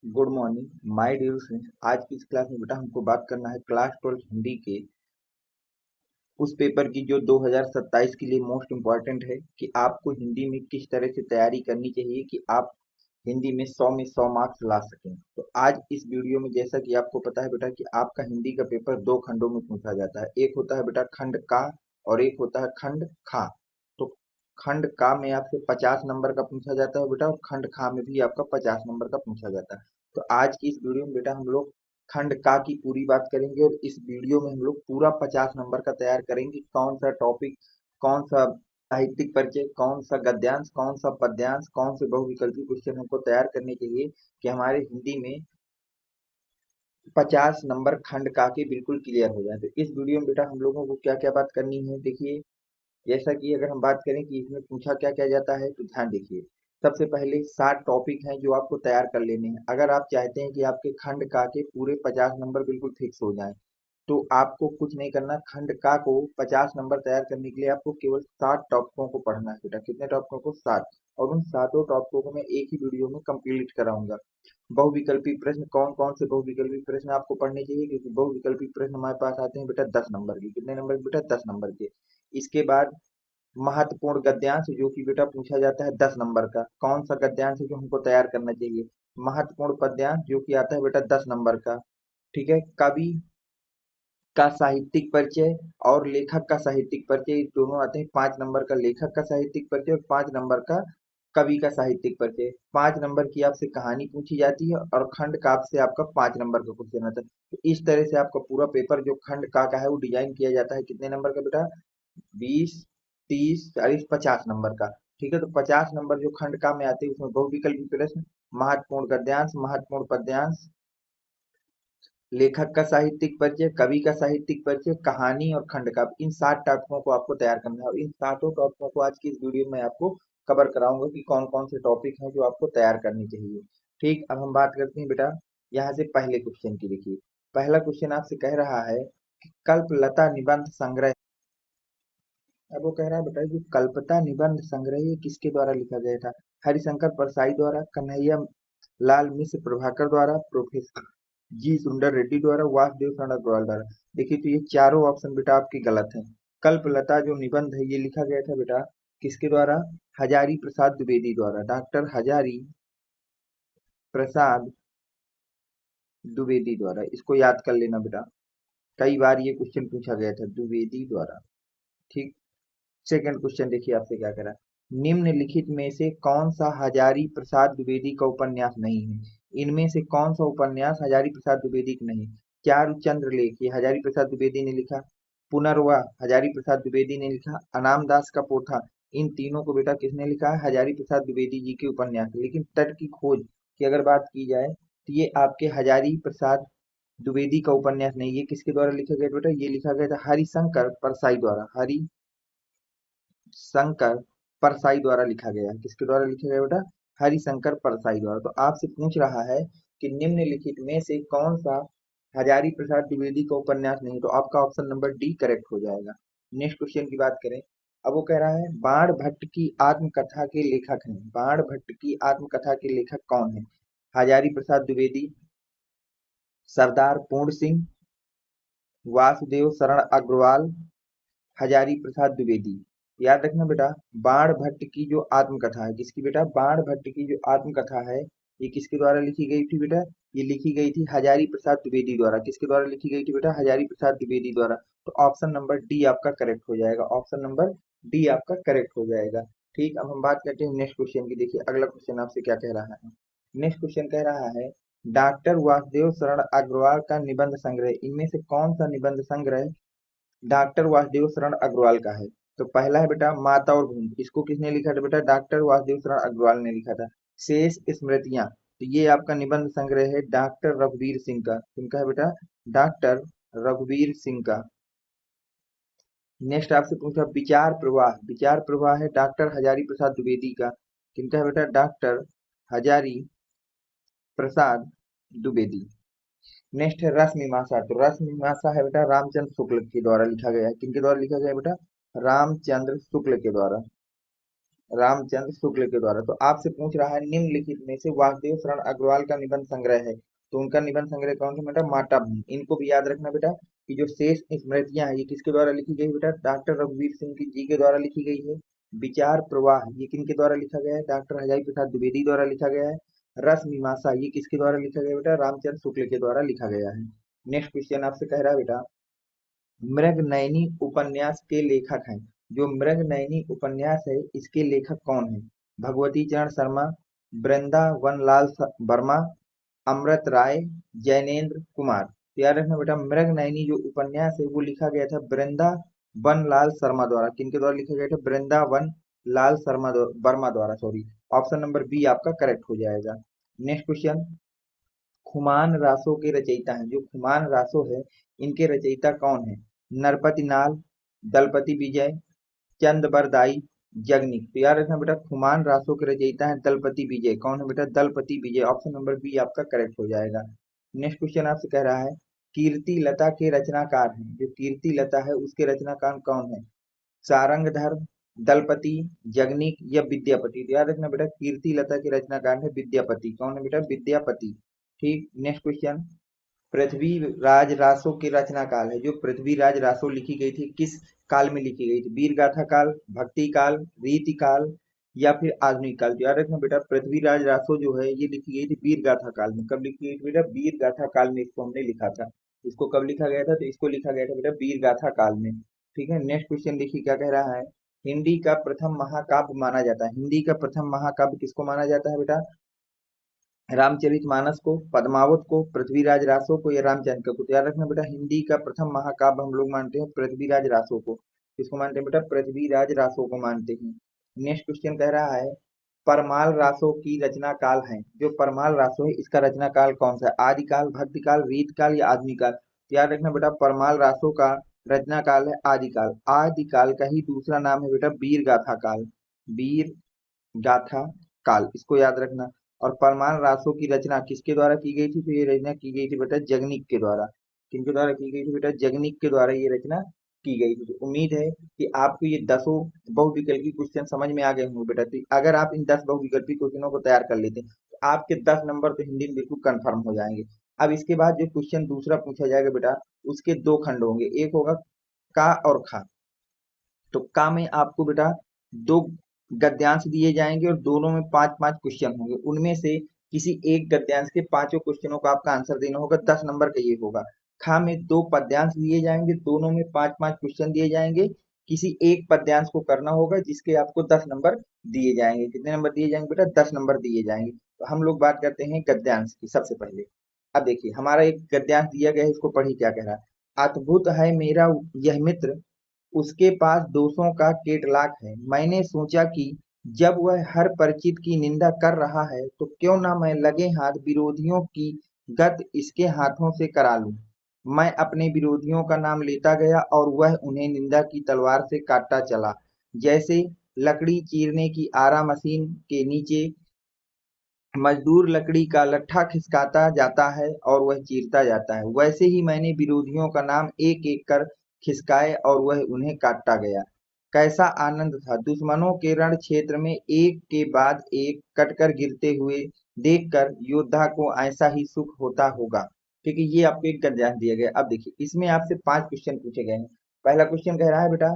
Good morning my dear friends. आज की इस क्लास में बेटा हमको बात करना है क्लास 12 हिंदी के उस पेपर की जो 2027 के लिए मोस्ट इम्पॉर्टेंट है कि आपको हिंदी में किस तरह से तैयारी करनी चाहिए कि आप हिंदी में 100 मार्क्स ला सकें। तो आज इस वीडियो में जैसा कि आपको पता है बेटा कि आपका हिंदी का पेपर दो खंडों में पूछा जाता है। एक होता है बेटा खंड का और एक होता है खंड खा। तो खंड का में आपसे 50 नंबर का पूछा जाता है बेटा और खंड खा में भी आपका 50 नंबर का पूछा जाता है। तो आज की इस वीडियो में बेटा हम लोग खंड का की पूरी बात करेंगे और इस वीडियो में हम लोग पूरा 50 नंबर का तैयार करेंगे। कौन सा टॉपिक, कौन सा साहित्यिक परिचय, कौन सा गद्यांश, कौन सा पद्यांश, कौन से बहुविकल्पी क्वेश्चन हमको तैयार करने के लिए कि हमारे हिंदी में 50 नंबर खंड का के बिल्कुल क्लियर हो जाए। तो इस वीडियो में बेटा हम लोगों को क्या क्या बात करनी है, देखिए। जैसा कि अगर हम बात करें कि इसमें पूछा क्या क्या जाता है तो ध्यान देखिए। सबसे पहले 7 टॉपिक हैं जो आपको तैयार कर लेने हैं। अगर आप चाहते हैं कि आपके खंड का के पूरे 50 नंबर बिल्कुल फिक्स हो जाएं तो आपको कुछ नहीं करना। खंड का को 50 नंबर तैयार करने के लिए आपको केवल 7 टॉपिकों को पढ़ना है बेटा। कितने टॉपिकों को? 7। और उन सातों टॉपिकों को मैं एक ही वीडियो में कंप्लीट कराऊंगा। बहुविकल्पी प्रश्न, कौन कौन से बहुविकल्पी प्रश्न आपको पढ़ने चाहिए, क्योंकि बहुविकल्पी प्रश्न हमारे पास आते हैं बेटा 10 नंबर के। कितने नंबर के बेटा? 10 नंबर के। इसके बाद महत्वपूर्ण गद्यांश जो कि बेटा पूछा जाता है 10 नंबर का। कौन सा गद्यांश है जो हमको तैयार करना चाहिए? महत्वपूर्ण पद्यांश जो कि आता है बेटा 10 नंबर का। ठीक है। कवि का साहित्यिक परिचय और लेखक का साहित्यिक परिचय, दोनों आते हैं। 5 नंबर का लेखक का साहित्यिक परिचय और 5 नंबर का कवि का साहित्यिक परिचय। 5 नंबर की आपसे कहानी पूछी जाती है और खंड काव्य से आपका 5 नंबर का क्वेश्चन आता है। तो इस तरह से आपका पूरा पेपर जो खंड का है वो डिजाइन किया जाता है। कितने नंबर का बेटा? 20, 30, 40, 50 नंबर का। ठीक है। तो 50 नंबर जो खंड का में आते हैं उसमें बहुविकल्पी प्रश्न, महत्वपूर्ण गद्यांश, महत्वपूर्ण पद्यांश, लेखक का साहित्यिक परिचय, कवि का साहित्यिक परिचय, कहानी और खंड का, इन 7 टॉपिकों को आपको तैयार करना है। और इन सातों टॉपिकों को आज की इस वीडियो में आपको कवर कराऊंगा कि कौन कौन से टॉपिक हैं जो आपको तैयार करनी चाहिए। ठीक। अब हम बात करते हैं बेटा यहाँ से पहले क्वेश्चन की। देखिए, पहला क्वेश्चन आपसे कह रहा है कि कल्पलता निबंध संग्रह। अब वो कह रहा है बेटा जो कल्पता निबंध संग्रह ये किसके द्वारा लिखा गया था? हरिशंकर परसाई द्वारा, कन्हैया लाल मिश्र प्रभाकर द्वारा, प्रोफेसर जी सुंदर रेड्डी द्वारा, वासुदेव शरण अग्रवाल द्वारा। देखिए, तो ये चारों ऑप्शन बेटा आपके गलत हैं। कल्पलता जो निबंध है ये लिखा गया था बेटा किसके द्वारा? हजारी प्रसाद द्विवेदी द्वारा। डॉक्टर हजारी प्रसाद द्विवेदी द्वारा। इसको याद कर लेना बेटा, कई बार ये क्वेश्चन पूछा गया था, द्विवेदी द्वारा। ठीक। सेकंड क्वेश्चन देखिए आपसे क्या करा। निम्नलिखित में से कौन सा हजारी प्रसाद द्विवेदी का उपन्यास नहीं है? इनमें से कौन सा उपन्यास हजारी प्रसाद द्विवेदी का नहीं? चारुचंद्र लेख ये हजारी प्रसाद द्विवेदी ने लिखा। पुनर्वा हजारी प्रसाद द्विवेदी ने लिखा। अनाम दास का पोथा, इन तीनों को बेटा किसने लिखा है? हजारी प्रसाद द्विवेदी जी के उपन्यास। लेकिन तट की खोज की अगर बात की जाए तो ये आपके हजारी प्रसाद द्विवेदी का उपन्यास नहीं। ये किसके द्वारा लिखा गया बेटा? ये लिखा गया था हरिशंकर परसाई द्वारा। हरिशंकर परसाई द्वारा लिखा गया है। किसके द्वारा लिखा गया बेटा? हरिशंकर परसाई द्वारा। तो आपसे पूछ रहा है कि निम्नलिखित में से कौन सा हजारी प्रसाद द्विवेदी का उपन्यास नहीं, तो आपका ऑप्शन नंबर डी करेक्ट हो जाएगा। नेक्स्ट क्वेश्चन की बात करें। अब वो कह रहा है बाण भट्ट की आत्मकथा के लेखक हैं। बाण भट्ट की आत्मकथा के लेखक कौन है? हजारी प्रसाद द्विवेदी, सरदार पूर्ण सिंह, वासुदेव शरण अग्रवाल, हजारी प्रसाद द्विवेदी। याद रखना बेटा, बाण भट्ट की जो आत्मकथा है, किसकी बेटा? बाण भट्ट की जो आत्मकथा है ये किसके द्वारा लिखी गई थी बेटा? ये लिखी गई थी हजारी प्रसाद द्विवेदी द्वारा। किसके द्वारा लिखी गई थी बेटा? हजारी प्रसाद द्विवेदी द्वारा। तो ऑप्शन नंबर डी आपका करेक्ट हो जाएगा। ऑप्शन नंबर डी आपका करेक्ट हो जाएगा। ठीक। अब हम बात करते हैं नेक्स्ट क्वेश्चन की। देखिए अगला क्वेश्चन आपसे क्या कह रहा है। नेक्स्ट क्वेश्चन कह रहा है डॉक्टर वासुदेव शरण अग्रवाल का निबंध संग्रह, इनमें से कौन सा निबंध संग्रह डॉक्टर वासुदेव शरण अग्रवाल का है? तो पहला है बेटा माता और भूमि। इसको किसने लिखा था बेटा? डॉक्टर वासुदेव शरण अग्रवाल ने लिखा था। शेष स्मृतियां, तो ये आपका निबंध संग्रह है डॉक्टर रघुवीर सिंह का। किनका है बेटा? डॉक्टर रघुवीर सिंह का। नेक्स्ट आपसे पूछा विचार प्रवाह। विचार प्रवाह है डॉक्टर हजारी प्रसाद द्विवेदी का। किनका है बेटा? डॉक्टर हजारी प्रसाद द्विवेदी। नेक्स्ट है रस मीमांसा। तो रस मीमांसा है बेटा रामचंद्र शुक्ल के द्वारा लिखा गया है। किनके द्वारा लिखा गया है बेटा? रामचंद्र शुक्ल के द्वारा। रामचंद्र शुक्ल के द्वारा। तो आपसे पूछ रहा है निम्नलिखित में से वासुदेव शरण अग्रवाल का निबंध संग्रह है, तो उनका निबंध संग्रह कौन सा बेटा? माटा भूमि। इनको भी याद रखना बेटा कि जो शेष स्मृतियां हैं ये किसके द्वारा लिखी गई बेटा? डॉक्टर रघुवीर सिंह जी के द्वारा लिखी गई है। विचार प्रवाह ये किनके द्वारा लिखा गया है? डॉक्टर हजारी प्रसाद द्विवेदी द्वारा लिखा गया है। रस मीमांसा ये किसके द्वारा लिखा गया बेटा? रामचंद्र शुक्ल के द्वारा लिखा गया है। नेक्स्ट क्वेश्चन आपसे कह रहा है बेटा मृगनयनी उपन्यास के लेखक हैं। जो मृगनयनी उपन्यास है इसके लेखक कौन है? भगवती चरण शर्मा, वृंदावनलाल वर्मा, अमृत राय, जैनेन्द्र कुमार। तो याद रखना बेटा मृगनयनी जो उपन्यास है वो लिखा गया था वृंदावनलाल शर्मा द्वारा। किनके द्वारा लिखा गया था? वृंदावनलाल शर्मा वर्मा द्वारा, सॉरी। ऑप्शन नंबर बी आपका करेक्ट हो जाएगा। नेक्स्ट क्वेश्चन, खुमान रासो के रचयिता हैं। जो खुमान रासो है इनके रचयिता कौन है? नरपति नाल, दलपति विजय, चंद बरदाई, जगनिक। तो याद रखना बेटा खुमान रासो के रचयिता है दलपति विजय। कौन है बेटा? दलपति विजय। ऑप्शन नंबर बी आपका करेक्ट हो जाएगा। नेक्स्ट क्वेश्चन आपसे कह रहा है कीर्ति लता के रचनाकार हैं। जो कीर्ति लता है उसके रचनाकार कौन है? सारंगधर, दलपति, जगनिक या विद्यापति। तो याद रखना बेटा कीर्ति लता के रचनाकार है विद्यापति। कौन है बेटा? विद्यापति। ठीक। नेक्स्ट क्वेश्चन, पृथ्वी राज रासो के रचना काल है। जो पृथ्वी राज रासो लिखी गई थी किस काल में लिखी गई थी? वीर गाथा काल, भक्ति काल, रीति काल या फिर आधुनिक काल। तो याद रखना बेटा पृथ्वी राज रासो जो है ये लिखी गई थी वीर गाथा काल में। कब लिखी गई थी बेटा? वीर गाथा काल में इसको हमने लिखा था। इसको कब लिखा गया था? तो इसको लिखा गया था बेटा वीर गाथा काल में। ठीक है। नेक्स्ट क्वेश्चन देखिए क्या कह रहा है, हिंदी का प्रथम महाकाव्य माना जाता है। हिंदी का प्रथम महाकाव्य किसको माना जाता है बेटा? रामचरितमानस को, पद्मावत को, पृथ्वीराज रासो को या रामचंद्र को। तो याद रखना बेटा हिंदी का प्रथम महाकाव्य हम लोग मानते हैं पृथ्वीराज रासो को। किसको मानते हैं बेटा? पृथ्वीराज रासो को मानते हैं। नेक्स्ट क्वेश्चन कह रहा है परमाल रासो की रचना काल है। जो परमाल रासो है इसका रचना काल कौन सा है? आदिकाल, भक्तिकाल, रीतकाल या आधुनिक काल। तो याद रखना बेटा परमाल रासो का रचना काल है आदिकाल। आदिकाल का ही दूसरा नाम है बेटा वीर गाथा काल। वीर गाथा काल, इसको याद रखना। और परमाल रासो की रचना किसके द्वारा की गई थी? तो ये रचना की गई थी बेटा जगनिक के द्वारा। किनके द्वारा की गई थी बेटा? जगनिक के द्वारा ये रचना की गई थी। तो उम्मीद है कि आपको ये 10 बहुविकल्पी क्वेश्चन समझ में आ गए होंगे बेटा। तो अगर आप इन 10 बहुविकल्पी क्वेश्चनों को तैयार कर लेते हैं तो आपके 10 नंबर तो हिंदी में बिल्कुल कंफर्म हो जाएंगे। अब इसके बाद जो क्वेश्चन दूसरा पूछा जाएगा बेटा उसके दो खंड होंगे, एक होगा का और खा। तो का में आपको बेटा दो गद्यांश दिए जाएंगे और दोनों में 5-5 क्वेश्चन होंगे। उनमें से किसी एक गद्यांश के पांचों क्वेश्चनों का आपका आंसर देना होगा, 10 नंबर का ये होगा। खा में दो पद्यांश दिए जाएंगे, दोनों में 5-5 क्वेश्चन दिए जाएंगे। किसी एक पद्यांश को करना होगा जिसके आपको 10 नंबर दिए जाएंगे। कितने नंबर दिए जाएंगे बेटा? 10 नंबर दिए जाएंगे। तो हम लोग बात करते हैं गद्यांश की सबसे पहले। अब देखिए हमारा एक गद्यांश दिया गया है, इसको पढ़िए क्या कह रहा है। अद्भुत है मेरा यह मित्र, उसके पास दोषों का केटलाक है। मैंने सोचा कि जब वह हर परिचित की निंदा कर रहा है तो क्यों ना मैं लगे हाथ विरोधियों की गत इसके हाथों से करा लूं। मैं अपने विरोधियों का नाम लेता गया और वह उन्हें निंदा की तलवार से काटता चला। जैसे लकड़ी चीरने की आरा मशीन के नीचे मजदूर लकड़ी का लट्ठा खिसकाता जाता है और वह चीरता जाता है, वैसे ही मैंने विरोधियों का नाम एक एक कर खिसकाए और वह उन्हें काटता गया। कैसा आनंद था दुश्मनों के रण क्षेत्र में एक के बाद एक कटकर गिरते हुए देखकर योद्धा को ऐसा ही सुख होता होगा। ठीक है, ये आपको एक गद्यांश दिया गया। अब देखिए इसमें आपसे 5 क्वेश्चन पूछे गए हैं। पहला क्वेश्चन कह रहा है बेटा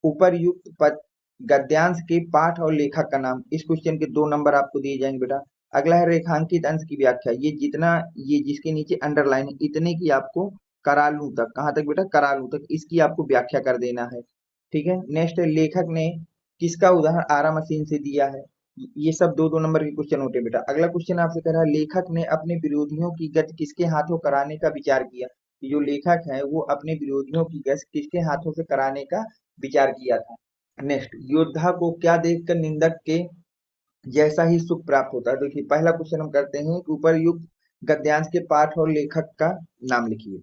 उपरयुक्त पद गद्यांश के पाठ और लेखक का नाम। इस क्वेश्चन के 2 नंबर आपको दिए जाएंगे बेटा। अगला है रेखांकित अंश की व्याख्या। ये जितना ये जिसके नीचे अंडरलाइन है इतने की आपको करालू तक, कहाँ तक बेटा? करालू तक इसकी आपको व्याख्या कर देना है। ठीक है। नेक्स्ट है लेखक ने किसका उदाहरण आरा मशीन से दिया है। ये सब 2-2 नंबर के क्वेश्चन होते हैं बेटा। अगला क्वेश्चन आपसे कह रहा है लेखक ने अपने विरोधियों की गति किसके हाथों कराने का विचार किया। जो लेखक है वो अपने विरोधियों की गति किसके हाथों से कराने का विचार किया था। नेक्स्ट, योद्धा को क्या देखकर निंदक के जैसा ही सुख प्राप्त होता है। देखिए पहला क्वेश्चन हम करते हैं कि उपरयुक्त गद्यांश के पाठ और लेखक का नाम लिखिए।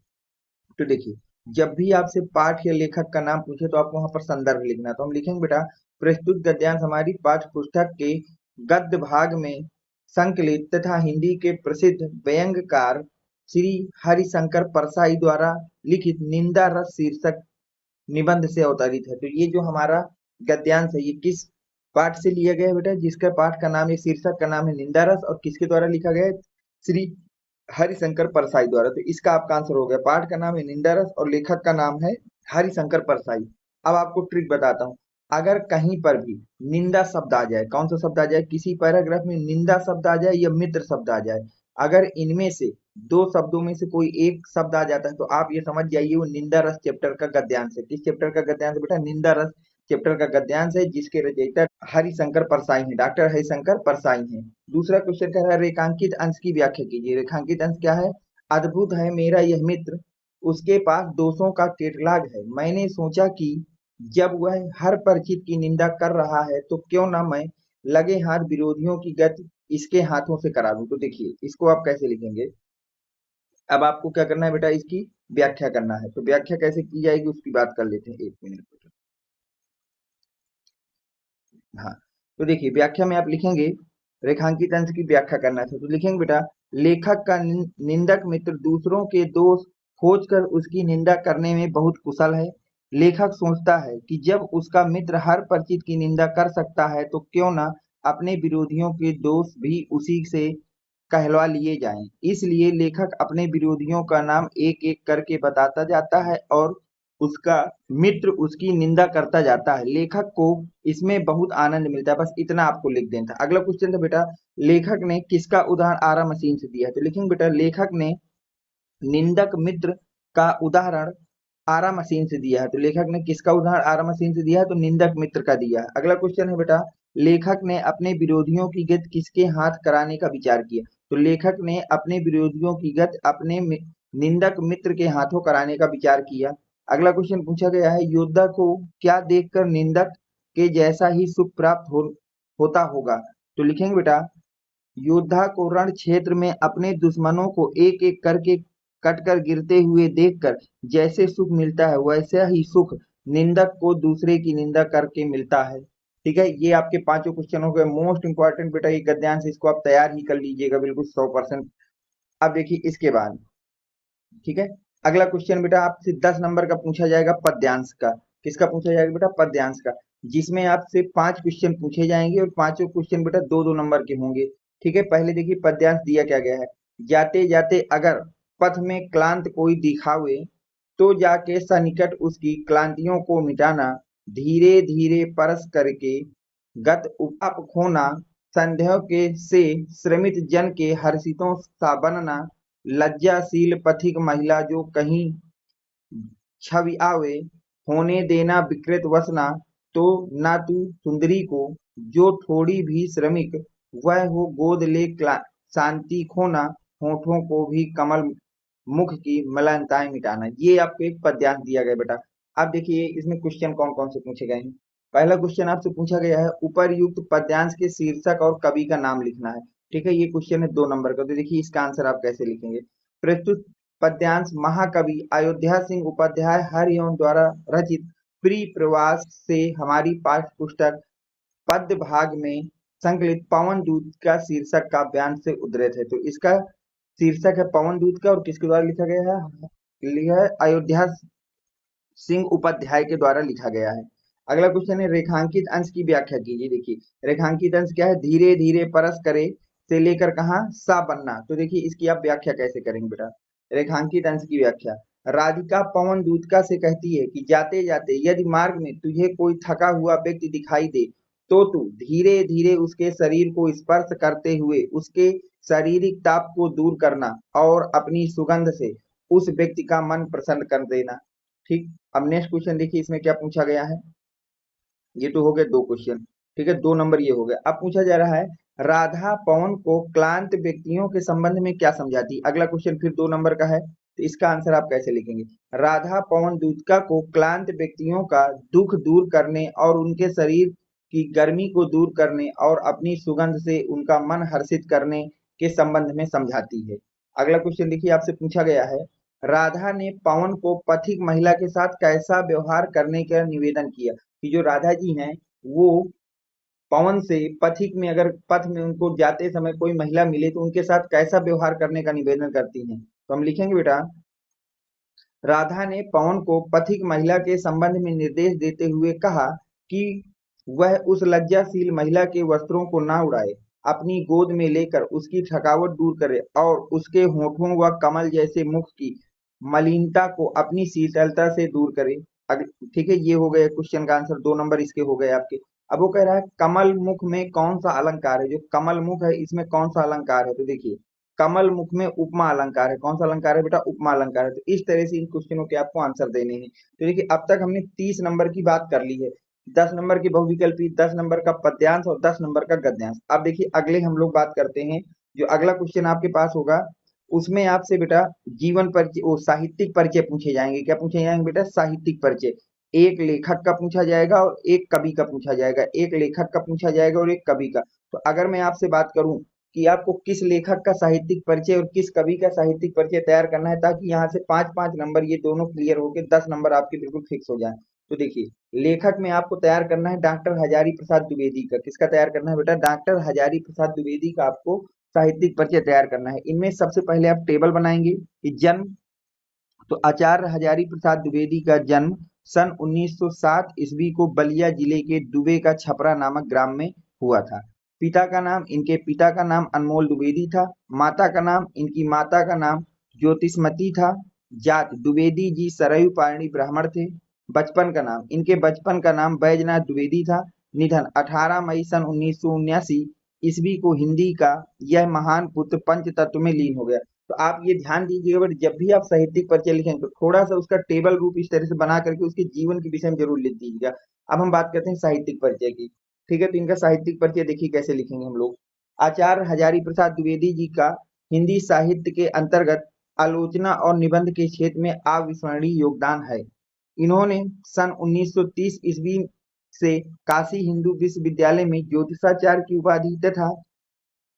तो देखिए जब भी आपसे पाठ या लेखक का नाम पूछे तो आपको वहां पर संदर्भ लिखना है। तो हम लिखेंगे बेटा प्रस्तुत गद्यांश हमारी पाठ्य पुस्तक के गद्य भाग में संकलित तथा हिंदी के प्रसिद्ध व्यंग्यकार श्री हरिशंकर परसाई द्वारा लिखित निंदा रस शीर्षक निबंध से अवतरित है। तो ये जो हमारा गद्यांश है ये किस पाठ से लिया गया है बेटा, जिसका पाठ का नाम है, शीर्षक का नाम है निंदा रस, और किसके द्वारा लिखा गया है? श्री हरिशंकर परसाई द्वारा। तो इसका आपका आंसर हो गया। पाठ का नाम है निंदा रस और लेखक का नाम है हरिशंकर परसाई। अब आपको ट्रिक बताता हूँ। अगर कहीं पर भी निंदा शब्द आ जाए, कौन सा शब्द आ जाए, किसी पैराग्राफ में निंदा शब्द आ जाए या मित्र शब्द आ जाए, अगर इनमें से दो शब्दों में से कोई एक शब्द आ जाता है तो आप ये समझ जाइए वो निंदा रस चैप्टर का गद्यांश है। किस चैप्टर का गद्यांश है बेटा? निंदा रस चैप्टर का गद्यांश है, जिसके रचयिता हरिशंकर परसाई हैं, डॉक्टर हरिशंकर परसाई हैं। दूसरा क्वेश्चन कह रहा है रेखांकित अंश की व्याख्या कीजिए। रेखांकित अंश क्या है? अद्भुत है मेरा यह मित्र, उसके पास दोषों का केटलॉग है। मैंने सोचा कि जब वह हर परिचित की निंदा कर रहा है तो क्यों ना मैं लगे हाथ विरोधियों की गति इसके हाथों से करा दूं। तो देखिए इसको आप कैसे लिखेंगे। अब आपको क्या करना है बेटा? इसकी व्याख्या करना है। तो व्याख्या कैसे की जाएगी उसकी बात कर लेते हैं, एक मिनट। हाँ, तो देखिए व्याख्या में आप लिखेंगे, रेखांकित अंश की व्याख्या करना था तो लिखेंगे बेटा, लेखक का निंदक मित्र दूसरों के दोष खोजकर उसकी निंदा करने में बहुत कुशल है। लेखक सोचता है कि जब उसका मित्र हर परिचित की निंदा कर सकता है तो क्यों न अपने विरोधियों के दोष भी उसी से कहलवा लिए जाएं। इसलिए लेखक अपने विरोधियों का नाम एक एक करके बताता जाता है और उसका मित्र उसकी निंदा करता जाता है। लेखक को इसमें बहुत आनंद मिलता है। बस इतना आपको लिख देना था। अगला क्वेश्चन था बेटा, लेखक ने किसका उदाहरण आरा मशीन से दिया है? तो लिखेंगे बेटा, लेखक ने निंदक मित्र का उदाहरण आरा मशीन से दिया है। तो लेखक ने किसका उदाहरण आरा मशीन से दिया है? तो निंदक मित्र का दिया है। अगला क्वेश्चन है बेटा, लेखक ने अपने विरोधियों की गति किसके हाथ कराने का विचार किया? तो लेखक ने अपने विरोधियों की गति अपने निंदक मित्र के हाथों कराने का विचार किया। अगला क्वेश्चन पूछा गया है, योद्धा को क्या देखकर निंदक के जैसा ही सुख प्राप्त होता होगा? तो लिखेंगे बेटा, योद्धा को रण क्षेत्र में अपने दुश्मनों को एक एक करके कटकर गिरते हुए देखकर जैसे सुख मिलता है वैसा ही सुख निंदक को दूसरे की निंदा करके मिलता है। ठीक है, ये आपके पांचों क्वेश्चन हो गए। मोस्ट इंपॉर्टेंट बेटा ये गद्यांश, इसको आप तैयार ही कर लीजिएगा बिल्कुल 100%। अब देखिए इसके बाद, ठीक है, अगला क्वेश्चन बेटा आपसे 10 नंबर का पूछा जाएगा पद्यांश का। किसका पूछा जाएगा बेटा? पद्यांश का, जिसमें आपसे 5 क्वेश्चन पूछे जाएंगे और पांचों क्वेश्चन बेटा 2-2 नंबर के होंगे। ठीक है, पहले देखिए पद्यांश दिया क्या गया है। जाते जाते अगर पथ में क्लांत कोई दिखावे तो जाके सनिकट उसकी क्लांतियों को मिटाना, धीरे धीरे परस करके गत उपाप खोना, संदेह के से श्रमित जन के हर्षितों सा बनना, लज्जाशील पथिक महिला जो कहीं छवि आवे, होने देना विकृत वसना, तो ना तू सुंदरी को जो थोड़ी भी श्रमिक वह हो गोद ले शांति खोना, होठों को भी कमल मुख की मलिनताएं मिटाना। ये आपको एक पद्यांश दिया गया बेटा। अब देखिए इसमें क्वेश्चन कौन कौन से पूछे गए हैं। पहला क्वेश्चन आपसे पूछा गया है, उपर्युक्त पद्यांश के शीर्षक और कवि का नाम लिखना है। ठीक है, ये क्वेश्चन है 2 नंबर का। तो देखिए इसका आंसर आप कैसे लिखेंगे। प्रस्तुत पद्यांश महाकवि अयोध्या सिंह उपाध्याय हरिओम द्वारा रचित प्रिय प्रवास से हमारी पाठ्य पुस्तक पद्य भाग में संकलित पवन दूत का शीर्षक काव्यांश से उद्धृत है। तो इसका शीर्षक है पवन दूत का, और किसके द्वारा लिखा गया है? लिखा है अयोध्या सिंह उपाध्याय के द्वारा लिखा गया है। अगला क्वेश्चन है रेखांकित अंश की व्याख्या कीजिए। देखिए रेखांकित अंश क्या है? धीरे धीरे परस करे से लेकर कहा सा बनना। तो देखिए इसकी आप व्याख्या कैसे करेंगे बेटा? रेखांकित अंश की व्याख्या, राधिका पवन दूतका से कहती है कि जाते जाते यदि मार्ग में तुझे कोई थका हुआ व्यक्ति दिखाई दे तो तू धीरे धीरे उसके शरीर को स्पर्श करते हुए उसके शारीरिक ताप को दूर करना और अपनी सुगंध से उस व्यक्ति का मन प्रसन्न कर देना। ठीक, अब नेक्स्ट क्वेश्चन देखिए इसमें क्या पूछा गया है। ये तो हो गए 2 क्वेश्चन। ठीक है, 2 नंबर ये हो गए। अब पूछा जा रहा है, राधा पवन को क्लांत व्यक्तियों के संबंध में क्या समझाती? अगला क्वेश्चन फिर 2 नंबर का है। तो इसका आंसर आप कैसे लिखेंगे? राधा पवन दूतका को क्लांत व्यक्तियों का दुख दूर करने और उनके शरीर की गर्मी को दूर करने और अपनी सुगंध से उनका मन हर्षित करने के संबंध में समझाती है। अगला क्वेश्चन देखिए आपसे पूछा गया है, राधा ने पवन को पथिक महिला के साथ कैसा व्यवहार करने का निवेदन किया? कि जो राधा जी हैं वो पवन से पथिक में, अगर पथ में उनको जाते समय कोई महिला मिले तो उनके साथ कैसा व्यवहार करने का निवेदन करती हैं। तो हम लिखेंगे बेटा, राधा ने पवन को पथिक महिला के संबंध में निर्देश देते हुए कहा कि वह उस लज्जाशील महिला के वस्त्रों को ना उड़ाए, अपनी गोद में लेकर उसकी थकावट दूर करे और उसके होठों व कमल जैसे मुख की मलिनता को अपनी शीतलता से दूर करे। ठीक है, ये हो गया क्वेश्चन का आंसर, 2 नंबर इसके हो गए आपके। अब वो कह रहा है कमल मुख में कौन सा अलंकार है, जो कमल मुख है इसमें कौन सा अलंकार है, तो देखिए कमल मुख में उपमा अलंकार है। कौन सा अलंकार है बेटा, उपमा अलंकार है। तो इस तरह से इन क्वेश्चनों के आपको आंसर देने हैं। तो देखिए अब तक हमने 30 नंबर की बात कर ली है, 10 नंबर की बहुविकल्पी, 10 नंबर का पद्यांश और 10 नंबर का गद्यांश। अब देखिए अगले हम लोग बात करते हैं, जो अगला क्वेश्चन आपके पास होगा उसमें आपसे बेटा जीवन परिचय, वो साहित्यिक परिचय पूछे जाएंगे। क्या पूछे जाएंगे बेटा, साहित्यिक परिचय। एक लेखक का पूछा जाएगा और एक कवि का पूछा जाएगा, एक लेखक का पूछा जाएगा और एक कवि का। तो अगर मैं आपसे बात करूं कि आपको किस लेखक का साहित्यिक परिचय और किस कवि का साहित्यिक परिचय तैयार करना है, ताकि यहाँ से 5-5 नंबर ये दोनों क्लियर होके 10 नंबर आपके बिल्कुल फिक्स हो जाए। तो देखिए लेखक में आपको तैयार करना है डॉक्टर हजारी प्रसाद द्विवेदी का। किसका तैयार करना है बेटा, डॉक्टर हजारी प्रसाद द्विवेदी का आपको साहित्यिक परिचय तैयार करना है। इनमें सबसे पहले आप टेबल बनाएंगे कि जन्म, तो आचार्य हजारी प्रसाद द्विवेदी का जन्म सन 1907 ईस्वी को बलिया जिले के दुबे का छपरा नामक ग्राम में हुआ था। पिता का नाम, इनके पिता का नाम अनमोल द्विवेदी था। माता का नाम, इनकी माता का नाम ज्योतिषमती था। जात द्विवेदी जी सरयू पारणी ब्राह्मण थे। बचपन का नाम, इनके बचपन का नाम बैजनाथ द्विवेदी था। निधन 18 मई सन 1979 ईस्वी को हिंदी का यह महान पुत्र पंचतत्व में लीन हो गया। तो आप ये ध्यान दीजिएगा, बट जब भी आप साहित्यिक परिचय लिखें तो थोड़ा सा उसका टेबल रूप इस तरह से बना करके उसके जीवन के विषय में जरूर लिख दीजिएगा। अब हम बात करते हैं साहित्यिक परिचय की। ठीक है, तो इनका साहित्यिक परिचय देखिए कैसे लिखेंगे हम लोग। आचार्य हजारी प्रसाद द्विवेदी जी का हिंदी साहित्य के अंतर्गत आलोचना और निबंध के क्षेत्र में अविस्मरणीय योगदान है। इन्होंने सन 1930 ईस्वी से काशी हिंदू विश्वविद्यालय में ज्योतिषाचार्य की उपाधि तथा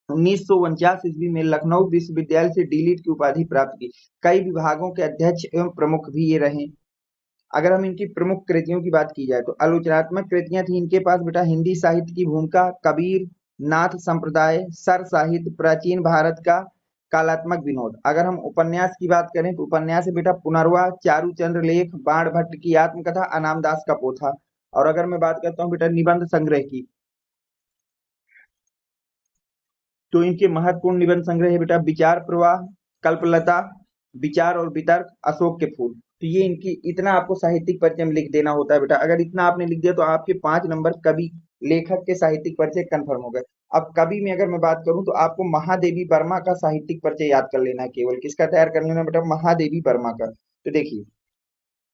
1949 ईस्वी में लखनऊ विश्वविद्यालय से डीलिट की उपाधि प्राप्त की। कई विभागों के अध्यक्ष एवं प्रमुख भी ये रहे। अगर हम इनकी प्रमुख कृतियों की बात की जाए तो आलोचनात्मक कृतियां थी इनके पास बेटा, हिंदी साहित्य की भूमिका, कबीर, नाथ संप्रदाय, सर साहित्य, प्राचीन भारत का कालात्मक विनोद। अगर हम उपन्यास की बात करें तो उपन्यास है बेटा पुनर्वा, चारूचंद्र लेख, बाण भट्ट की आत्मकथा, अनामदास का पोथा। और अगर मैं बात करता हूँ बेटा निबंध संग्रह की, तो इनके महत्वपूर्ण निबंध संग्रह है बेटा विचार प्रवाह, कल्पलता, विचार और वितर्क, अशोक के फूल। तो ये इनकी, इतना आपको साहित्यिक परिचय में लिख देना होता है बेटा। अगर इतना आपने लिख दिया तो आपके 5 नंबर कवि लेखक के साहित्यिक परिचय कंफर्म हो गए। अब कवि में अगर मैं बात करूं तो आपको महादेवी वर्मा का साहित्यिक परिचय याद कर लेना है। केवल किसका तैयार कर लेना बेटा, महादेवी वर्मा का। तो देखिए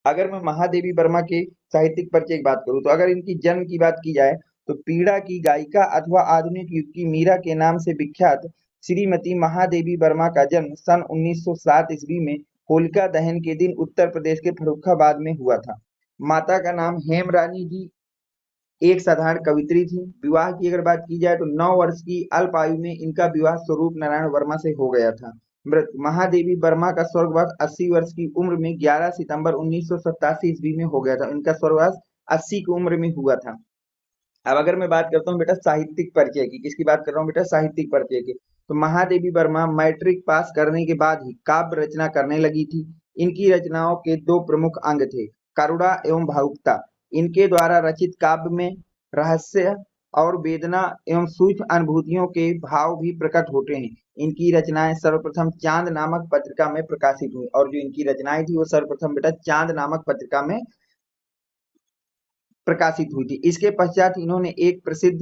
अगर मैं महादेवी वर्मा के साहित्यिक परिचय की बात करूं तो अगर इनकी जन्म की बात की जाए तो पीड़ा की गायिका अथवा आधुनिक युग की मीरा के नाम से विख्यात श्रीमती महादेवी वर्मा का जन्म सन 1907 ईस्वी में होलिका दहन के दिन उत्तर प्रदेश के फर्रुखाबाद में हुआ था। माता का नाम हेमरानी जी एक साधारण कवित्री थी। विवाह की अगर बात की जाए तो 9 वर्ष की अल्प आयु में इनका विवाह स्वरूप नारायण वर्मा से हो गया था। मृत महादेवी वर्मा का स्वर्गवास 80 वर्ष की उम्र में 11 सितंबर 1987 ईस्वी में हो गया था। इनका स्वर्गवास 80 की उम्र में हुआ था। अब अगर मैं बात करता हूँ बेटा साहित्यिक परिचय की, किसकी बात कर रहा हूँ बेटा, साहित्यिक परिचय की, तो महादेवी वर्मा मैट्रिक पास करने के बाद ही काव्य रचना करने लगी थी। इनकी रचनाओं के 2 प्रमुख अंग थे, करुणा एवं भावुकता। इनके द्वारा रचित काव्य में रहस्य और वेदना एवं सूक्ष्म अनुभूतियों के भाव भी प्रकट होते हैं। इनकी रचनाएं सर्वप्रथम चांद नामक पत्रिका में प्रकाशित हुई, और जो इनकी रचनाएं थी वो सर्वप्रथम बेटा चांद नामक पत्रिका में प्रकाशित हुई थी। इसके पश्चात इन्होंने एक प्रसिद्ध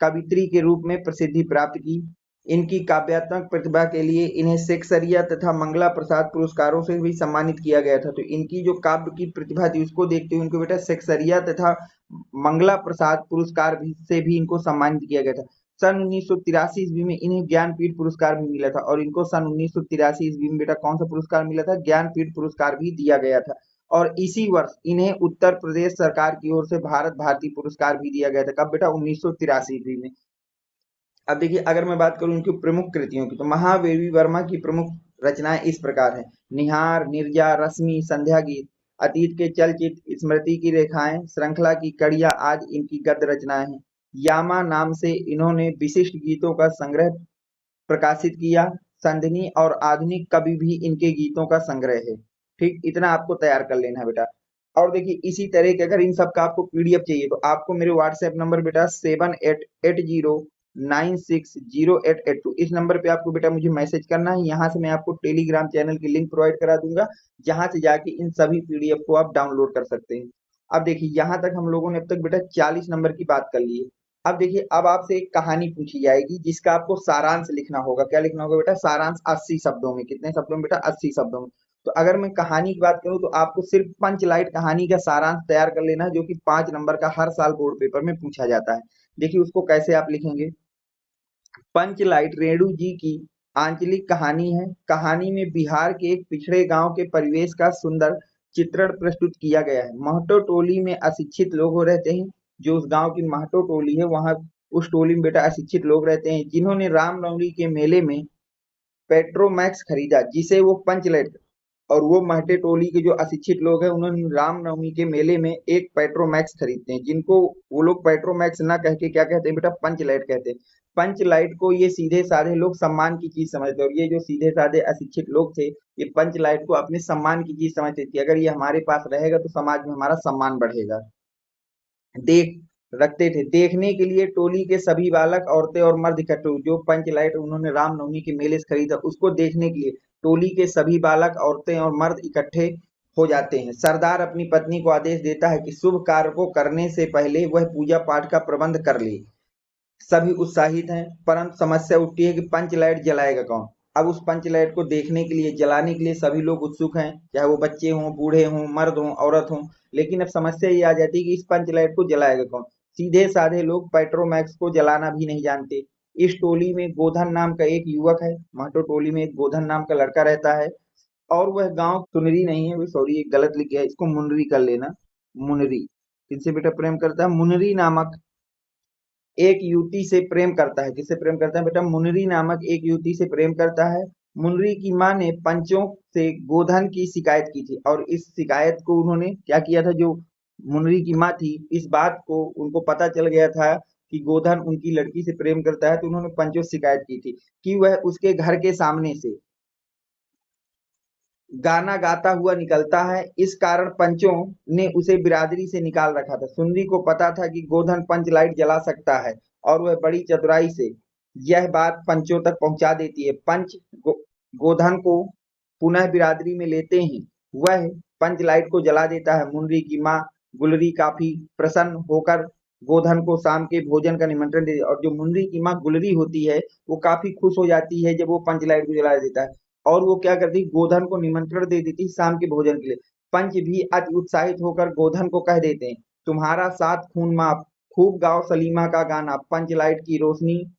कवित्री के रूप में प्रसिद्धि प्राप्त की। इनकी काव्यात्मक प्रतिभा के लिए इन्हें सेक्सरिया तथा मंगला प्रसाद पुरस्कारों से भी सम्मानित किया गया था। तो इनकी जो काव्य की प्रतिभा थी उसको देखते हुए इनको बेटा सेक्सरिया तथा मंगला प्रसाद पुरस्कार से भी इनको सम्मानित किया गया था। सन 1983 ईस्वी में इन्हें ज्ञानपीठ पुरस्कार भी मिला था, और इनको सन 1983 ईस्वी में बेटा कौन सा पुरस्कार मिला था, ज्ञानपीठ पुरस्कार भी दिया गया था। और इसी वर्ष इन्हें उत्तर प्रदेश सरकार की ओर से भारत भारती पुरस्कार भी दिया गया था। कब बेटा, 1983 ईस्वी में। अब देखिए अगर मैं बात करूं इनकी प्रमुख कृतियों की, तो महादेवी वर्मा की प्रमुख रचनाएं इस प्रकार हैं, निहार, निर्जा, रश्मि, संध्या गीत, अतीत के चलचित्र, स्मृति की रेखाएं, श्रृंखला की कड़ियां आज इनकी गद्य रचनाएं हैं। यामा नाम से इन्होंने विशिष्ट गीतों का संग्रह प्रकाशित किया। संधिनी और आधुनिक कवि भी इनके गीतों का संग्रह है। ठीक, इतना आपको तैयार कर लेना है बेटा। और देखिए इसी तरह के अगर इन सब का आपको पीडीएफ चाहिए तो आपको मेरे व्हाट्सएप नंबर बेटा 7880960882 इस नंबर पे आपको बेटा मुझे मैसेज करना है। यहाँ से मैं आपको टेलीग्राम चैनल की लिंक प्रोवाइड करा दूंगा, जहां से जाके इन सभी पीडीएफ को आप डाउनलोड कर सकते हैं। अब देखिए यहाँ तक हम लोगों ने अब तक बेटा 40 नंबर की बात कर ली है। अब देखिए अब आपसे एक कहानी पूछी जाएगी जिसका आपको सारांश लिखना होगा। क्या लिखना होगा बेटा? सारांश 80 शब्दों में। कितने शब्दों में बेटा? 80 शब्दों में। तो अगर मैं कहानी की बात करूं तो आपको सिर्फ पंच लाइट कहानी का सारांश तैयार कर लेना है, जो कि 5 नंबर का हर साल बोर्ड पेपर में पूछा जाता है। देखिए उसको कैसे आप लिखेंगे। पंच लाइट रेणु जी की आंचलिक कहानी है। कहानी में बिहार के एक पिछड़े गांव के परिवेश का सुंदर चित्रण प्रस्तुत किया गया है। महतो टोली में अशिक्षित लोग रहते हैं। जो उस गांव की महतो टोली है वहां उस टोली में बेटा अशिक्षित लोग रहते हैं, जिन्होंने रामनवमी के मेले में पेट्रोमैक्स खरीदा, जिसे वो पंच लाइट। और वो महटे टोली के जो अशिक्षित लोग हैं उन्होंने रामनवमी के मेले में एक पेट्रोमैक्स खरीदते हैं, जिनको वो लोग पेट्रोमैक्स ना कह के क्या कहते हैं बेटा? पंच लाइट कहते हैं। पंच लाइट को ये सीधे साधे लोग सम्मान की चीज समझते हैं, और ये जो सीधे साधे अशिक्षित लोग थे ये पंच लाइट को अपने सम्मान की चीज समझते थे। अगर ये हमारे पास रहेगा तो समाज में हमारा सम्मान बढ़ेगा। देख रखते थे। देखने के लिए टोली के सभी बालक, औरतें और मर्द इकट्ठे हुए। जो पंच लाइट उन्होंने रामनवमी के मेले से खरीदा उसको देखने के लिए टोली के सभी बालक, औरतें और मर्द इकट्ठे हो जाते हैं। सरदार अपनी पत्नी को आदेश देता है कि शुभ कार्य को करने से पहले वह पूजा पाठ का प्रबंध कर ले। सभी उत्साहित हैं, परंतु समस्या उठती है कि पंच लाइट जलाएगा कौन। अब उस पंच लाइट को देखने के लिए, जलाने के लिए सभी लोग उत्सुक हैं, चाहे वो बच्चे हों, बूढ़े हों, मर्द हों, औरत हों। लेकिन अब समस्या ये आ जाती है कि इस पंच लाइट को जलाएगा कौन। सीधे साधे लोग पेट्रोमैक्स को जलाना भी नहीं जानते। इस टोली में गोधन नाम का एक युवक है। महतो टोली में एक गोधन नाम का लड़का रहता है, और वह गांव सुनरी नहीं है, सॉरी ये गलत लिख गया है, इसको मुनरी कर लेना। मुनरी किससे बेटा प्रेम करता है? मुनरी नामक एक युवती से प्रेम करता है। किससे प्रेम करता है बेटा? मुनरी नामक एक युवती से प्रेम करता है। मुनरी की माँ ने पंचों से गोधन की शिकायत की थी, और इस शिकायत को उन्होंने क्या किया था, जो मुनरी की माँ थी, इस बात को उनको पता चल गया था कि गोधन उनकी लड़की से प्रेम करता है, तो उन्होंने पंचों से शिकायत की थी कि वह उसके घर के सामने से गाना गाता हुआ निकलता है। इस कारण पंचों ने उसे बिरादरी से निकाल रखा था। सुंदरी को पता था कि गोधन पंच लाइट जला सकता है, और वह बड़ी चतुराई से यह बात पंचों तक पहुंचा देती है। पंच गोधन को पुनः बिरादरी में लेते ही वह पंच लाइट को जला देता है। मुनरी की माँ गुलरी काफी प्रसन्न होकर गोधन को शाम के भोजन का निमंत्रण देती है, और जो मुनरी की माँ गुलरी होती है वो काफी खुश हो जाती है जब वो पंच लाइट को जला देता है, और वो क्या करती, गोधन को निमंत्रण दे देती शाम के भोजन के लिए। पंच भी अति उत्साहित होकर गोधन को कह देते हैं, तुम्हारा सात खून माफ, खूब गाओ सलीमा का गाना। पंच लाइट की रोशनी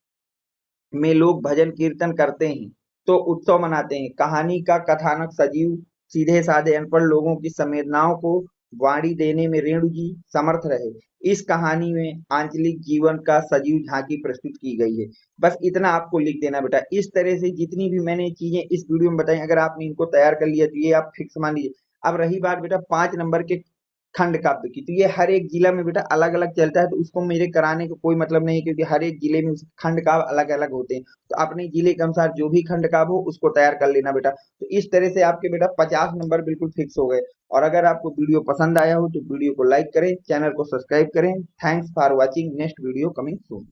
में लोग भजन कीर्तन करते हैं तो उत्सव मनाते हैं। कहानी का कथानक सजीव, सीधे साधे अनपढ़ लोगों की संवेदनाओं को वाणी देने में रेणु जी समर्थ रहे। इस कहानी में आंचलिक जीवन का सजीव झांकी प्रस्तुत की गई है। बस इतना आपको लिख देना बेटा। इस तरह से जितनी भी मैंने चीजें इस वीडियो में बताई, अगर आपने इनको तैयार कर लिया तो ये आप फिक्स मान लीजिए। अब रही बात बेटा 5 नंबर के खंड काव्य की, तो ये हर एक जिला में बेटा अलग अलग चलता है, तो उसको मेरे कराने का कोई मतलब नहीं है, क्योंकि हर एक जिले में खंड काव्य अलग अलग होते हैं। तो अपने जिले के अनुसार जो भी खंड काव्य हो उसको तैयार कर लेना बेटा। तो इस तरह से आपके बेटा 50 नंबर बिल्कुल फिक्स हो गए। और अगर आपको वीडियो पसंद आया हो तो वीडियो को लाइक करें, चैनल को सब्सक्राइब करें। Thanks for watching, next video coming soon.